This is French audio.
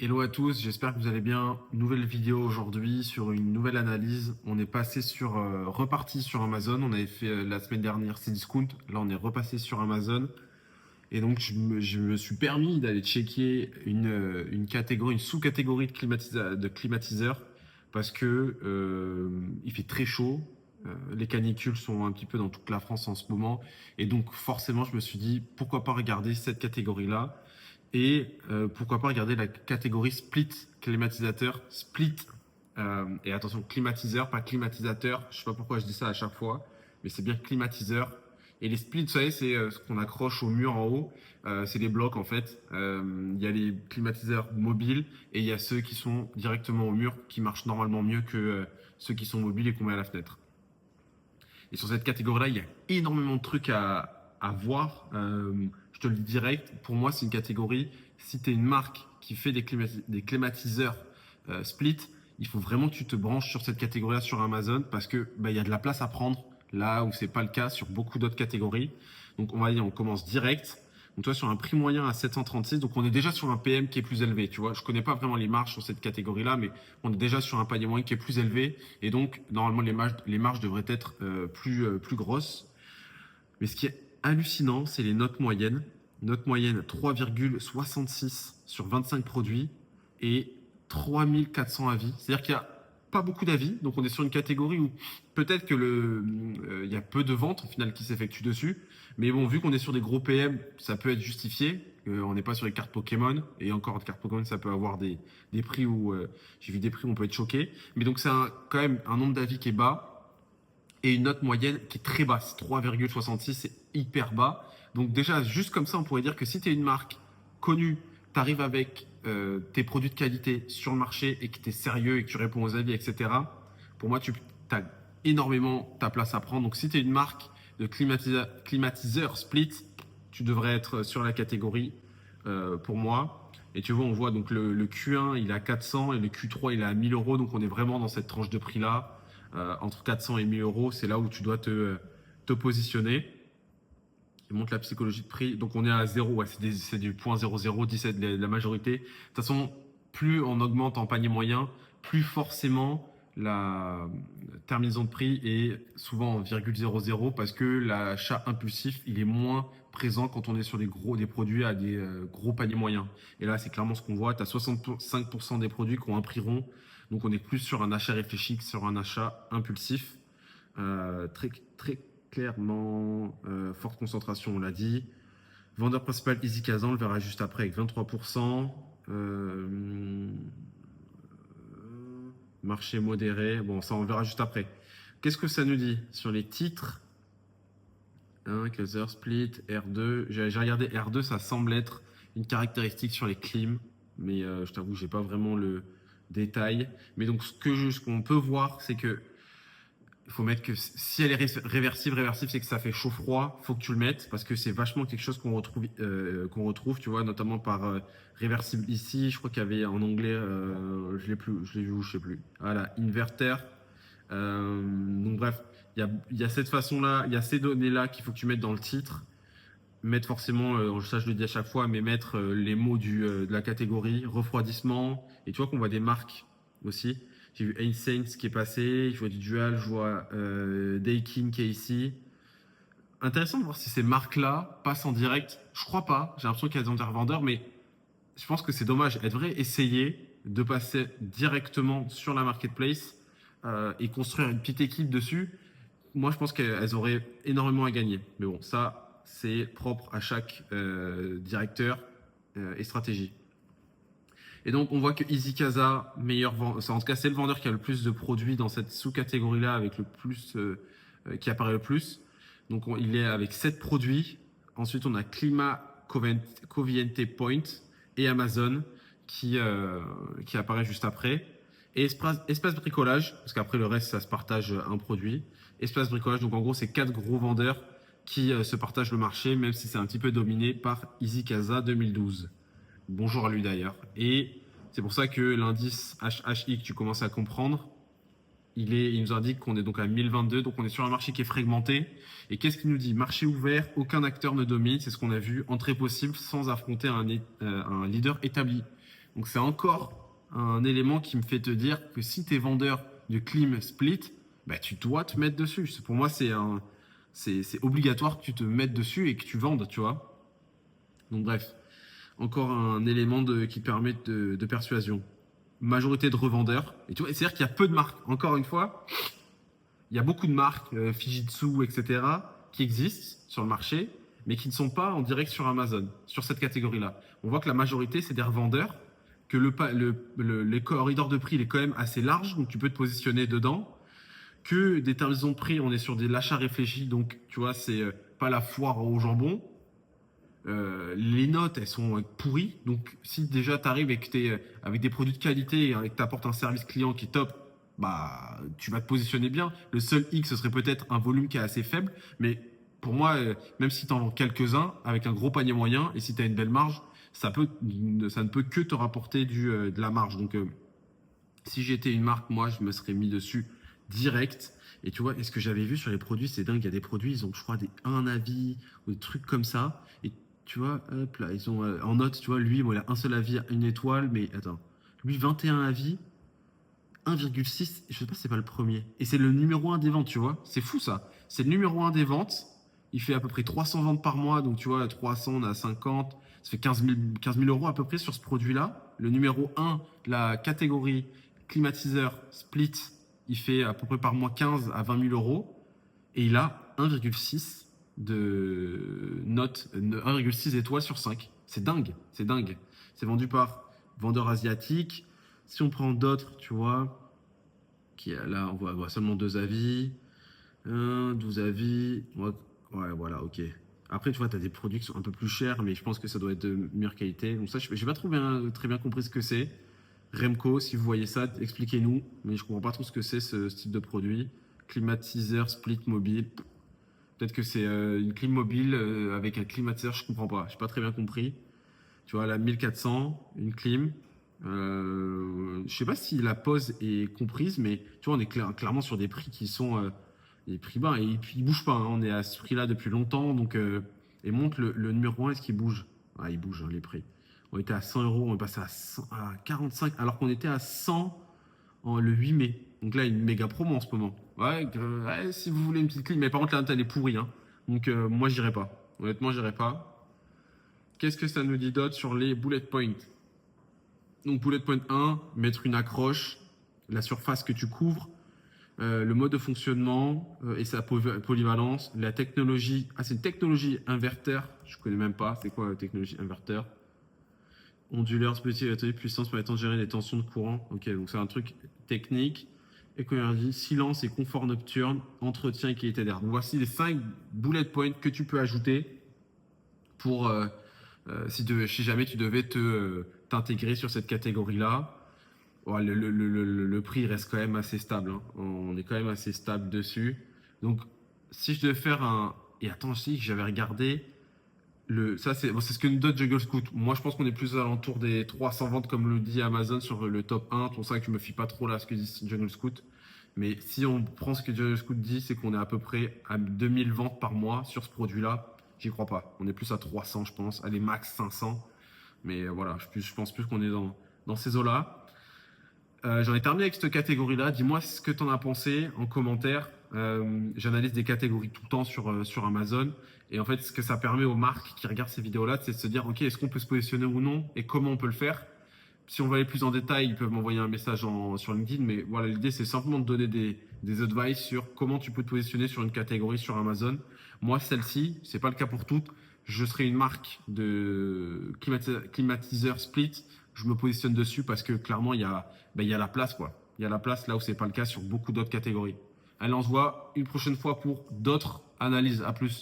Hello à tous, j'espère que vous allez bien. Nouvelle vidéo aujourd'hui sur une nouvelle analyse. On est passé sur reparti sur Amazon. On avait fait la semaine dernière Cdiscount. Là, on est repassé sur Amazon. Et donc, je me suis permis d'aller checker une catégorie, une sous-catégorie de climatiseurs parce que il fait très chaud. Les canicules sont un petit peu dans toute la France en ce moment. Et donc, forcément, je me suis dit, pourquoi pas regarder cette catégorie-là et pourquoi pas regarder la catégorie split climatisateur, split, et attention, climatiseur, pas climatisateur. Je sais pas pourquoi je dis ça à chaque fois, mais c'est bien climatiseur. Et les splits, vous savez, c'est ce qu'on accroche au mur en haut. C'est des blocs en fait. Il y a les climatiseurs mobiles et il y a ceux qui sont directement au mur, qui marchent normalement mieux que ceux qui sont mobiles et qu'on met à la fenêtre. Et sur cette catégorie-là, il y a énormément de trucs à voir. Je te le dis direct, pour moi, c'est une catégorie. Si tu es une marque qui fait des climatiseurs split, il faut vraiment que tu te branches sur cette catégorie-là sur Amazon parce que il y a de la place à prendre là où c'est pas le cas sur beaucoup d'autres catégories. Donc on va dire, on commence direct. Donc toi sur un prix moyen à 736, donc on est déjà sur un PM qui est plus élevé. Tu vois, je connais pas vraiment les marges sur cette catégorie-là, mais on est déjà sur un panier moyen qui est plus élevé et donc normalement les marges devraient être plus grosses. Mais ce qui est hallucinant, c'est les notes moyennes. Note moyenne 3,66 sur 25 produits et 3400 avis. C'est-à-dire qu'il n'y a pas beaucoup d'avis. Donc on est sur une catégorie où peut-être que il y a peu de ventes au final qui s'effectuent dessus. Mais bon, vu qu'on est sur des gros PM, ça peut être justifié. On n'est pas sur les cartes Pokémon. Et encore, des cartes Pokémon, ça peut avoir des prix où j'ai vu des prix où on peut être choqué. Mais donc c'est quand même un nombre d'avis qui est bas et une note moyenne qui est très basse. 3,66, c'est hyper bas. Donc déjà, juste comme ça, on pourrait dire que si tu es une marque connue, tu arrives avec tes produits de qualité sur le marché et que tu es sérieux et que tu réponds aux avis, etc., pour moi, tu as énormément ta place à prendre. Donc si tu es une marque de climatiseur split, tu devrais être sur la catégorie pour moi. Et tu vois, on voit donc le Q1, il est à 400 et le Q3, il est à 1000 euros. Donc on est vraiment dans cette tranche de prix-là. Entre 400 et 1000 euros, c'est là où tu dois te positionner. Il montre la psychologie de prix. Donc on est à 0, ouais, c'est du 0,0017 la majorité. De toute façon, plus on augmente en panier moyen, plus forcément la terminaison de prix est souvent en 0,00 parce que l'achat impulsif, il est moins présent quand on est sur des produits à des gros paniers moyens. Et là, c'est clairement ce qu'on voit. Tu as 65% des produits qui ont un prix rond. Donc on est plus sur un achat réfléchi que sur un achat impulsif. Très, très clairement, forte concentration, on l'a dit. Vendeur principal Easy Kazan, on le verra juste après avec 23%. Marché modéré, bon, ça on le verra juste après. Qu'est-ce que ça nous dit sur les titres? Closer, Split, R2. J'ai regardé R2, ça semble être une caractéristique sur les clims, mais je t'avoue, j'ai pas vraiment le détail. Mais donc, ce qu'on peut voir, c'est que il faut mettre que si elle est réversible, c'est que ça fait chaud-froid. Faut que tu le mettes parce que c'est vachement quelque chose qu'on retrouve, tu vois, notamment par réversible ici. Je crois qu'il y avait en anglais, je l'ai vu où, je sais plus. Voilà, inverter. Donc bref, il y a cette façon-là, il y a ces données-là qu'il faut que tu mettes dans le titre. Mettre forcément, ça je le dis à chaque fois, mais mettre les mots de la catégorie, refroidissement. Et tu vois qu'on voit des marques aussi. J'ai vu Einstein qui est passé, je vois du Dual, je vois Daikin qui est ici. Intéressant de voir si ces marques-là passent en direct. Je crois pas, j'ai l'impression qu'elles ont des revendeurs, mais je pense que c'est dommage. Elles devraient essayer de passer directement sur la marketplace et construire une petite équipe dessus. Moi, je pense qu'elles auraient énormément à gagner. Mais bon, ça, c'est propre à chaque directeur et stratégie. Et donc, on voit que EasyCasa, meilleur vendeur, en tout cas, c'est le vendeur qui a le plus de produits dans cette sous-catégorie-là, avec le plus, qui apparaît le plus. Donc, il est avec 7 produits. Ensuite, on a Clima Coviente Point et Amazon qui apparaît juste après. Et Espace Bricolage, parce qu'après le reste, ça se partage un produit. Espace Bricolage, donc en gros, c'est 4 gros vendeurs qui se partagent le marché, même si c'est un petit peu dominé par EasyCasa 2012. Bonjour à lui d'ailleurs. Et c'est pour ça que l'indice HHI que tu commences à comprendre, il nous indique qu'on est donc à 1022, donc on est sur un marché qui est fragmenté. Et qu'est-ce qu'il nous dit? Marché ouvert, aucun acteur ne domine, c'est ce qu'on a vu, entrée possible sans affronter un leader établi. Donc c'est encore un élément qui me fait te dire que si tu es vendeur de clim split, bah, tu dois te mettre dessus. Pour moi, c'est obligatoire que tu te mettes dessus et que tu vendes, tu vois. Donc bref, encore un élément qui permet de persuasion. Majorité de revendeurs. Et tu vois, c'est-à-dire qu'il y a peu de marques. Encore une fois, il y a beaucoup de marques, Fujitsu, etc., qui existent sur le marché, mais qui ne sont pas en direct sur Amazon, sur cette catégorie-là. On voit que la majorité, c'est des revendeurs, que les corridors de prix, il est quand même assez large, donc tu peux te positionner dedans, que des terminaisons de prix, on est sur de l'achat réfléchi, donc tu vois, c'est pas la foire au jambon. Les notes, elles sont pourries, donc si déjà tu arrives avec des produits de qualité et que tu apportes un service client qui est top, bah, tu vas te positionner bien. Le seul X, ce serait peut-être un volume qui est assez faible, mais pour moi, même si tu en vends quelques-uns avec un gros panier moyen et si tu as une belle marge, ça ne peut que te rapporter de la marge. Donc, si j'étais une marque, moi, je me serais mis dessus direct. Et tu vois, est-ce que j'avais vu sur les produits, c'est dingue, il y a des produits, ils ont, je crois, un avis ou des trucs comme ça. Et tu vois, hop là, ils ont en note, tu vois, lui, bon, il a un seul avis, une étoile, mais attends, lui, 21 avis, 1,6, je sais pas si c'est pas le premier. Et c'est le numéro un des ventes, tu vois. C'est fou ça. C'est le numéro un des ventes. Il fait à peu près 300 ventes par mois. Donc tu vois, 300, on a 50. Ça fait 15 000 euros à peu près sur ce produit-là. Le numéro un, la catégorie climatiseur split, il fait à peu près par mois 15 à 20 000 euros. Et il a 1,6 de note, 1,6 étoiles sur 5. C'est dingue, c'est dingue. C'est vendu par vendeur asiatique. Si on prend d'autres, tu vois, là, on voit seulement 2 avis, 12 avis. Ouais, voilà, ok. Après, tu vois, tu as des produits qui sont un peu plus chers, mais je pense que ça doit être de meilleure qualité. Donc ça, je n'ai pas très bien compris ce que c'est. Remco, si vous voyez ça, expliquez-nous. Mais je comprends pas trop ce que c'est, ce type de produit. Climatiseur split mobile. Peut-être que c'est une clim mobile avec un climatiseur, je comprends pas. Je n'ai pas très bien compris. Tu vois, la 1400, une clim. Je sais pas si la pause est comprise, mais tu vois, on est clairement sur des prix qui sont des prix bas et puis ils bougent pas, hein. On est à ce prix-là depuis longtemps, donc et montre le numéro 1, est-ce qu'il bouge? Ah, il bouge, hein, les prix. On était à 100 euros, on est passé à 45, alors qu'on était à 100 le 8 mai. Donc là, une méga promo en ce moment. Ouais, si vous voulez une petite clim, mais par contre, là, elle est pourrie, hein. Donc moi, j'irai pas. Honnêtement, j'irai pas. Qu'est-ce que ça nous dit d'autre sur les bullet points? Donc, bullet point 1, mettre une accroche, la surface que tu couvres, le mode de fonctionnement et sa polyvalence, la technologie. Ah, c'est une technologie inverteur. Je connais même pas. C'est quoi la technologie inverteur? Onduleur, petit batterie, puissance permettant de gérer les tensions de courant. Ok, donc c'est un truc technique. Éco-énergie, silence et confort nocturne, entretien et qualité d'air. Donc voici les 5 bullet points que tu peux ajouter pour si jamais tu devais t'intégrer sur cette catégorie-là. Ouais, le prix reste quand même assez stable, hein. On est quand même assez stable dessus. Donc, si je devais faire un... Et attends, si j'avais regardé... Ça, c'est ce que nous donne Jungle Scout. Moi, je pense qu'on est plus à l'entour des 300 ventes, comme le dit Amazon, sur le top 1. C'est pour ça que je me fie pas trop là à ce que dit Jungle Scout. Mais si on prend ce que Jungle Scout dit, c'est qu'on est à peu près à 2000 ventes par mois sur ce produit-là. J'y crois pas. On est plus à 300, je pense. Allez, max 500. Mais voilà, je pense plus qu'on est dans ces eaux-là. J'en ai terminé avec cette catégorie-là. Dis-moi ce que tu en as pensé en commentaire. J'analyse des catégories tout le temps sur Amazon. Et en fait, ce que ça permet aux marques qui regardent ces vidéos-là, c'est de se dire, OK, est-ce qu'on peut se positionner ou non et comment on peut le faire? Si on veut aller plus en détail, ils peuvent m'envoyer un message sur LinkedIn. Mais voilà, l'idée, c'est simplement de donner des advice sur comment tu peux te positionner sur une catégorie sur Amazon. Moi, celle-ci, c'est pas le cas pour toutes. Je serai une marque de climatiseur split. Je me positionne dessus parce que clairement, il y a la place, quoi. Il y a la place là où c'est pas le cas sur beaucoup d'autres catégories. Allez, on se voit une prochaine fois pour d'autres analyses. À plus.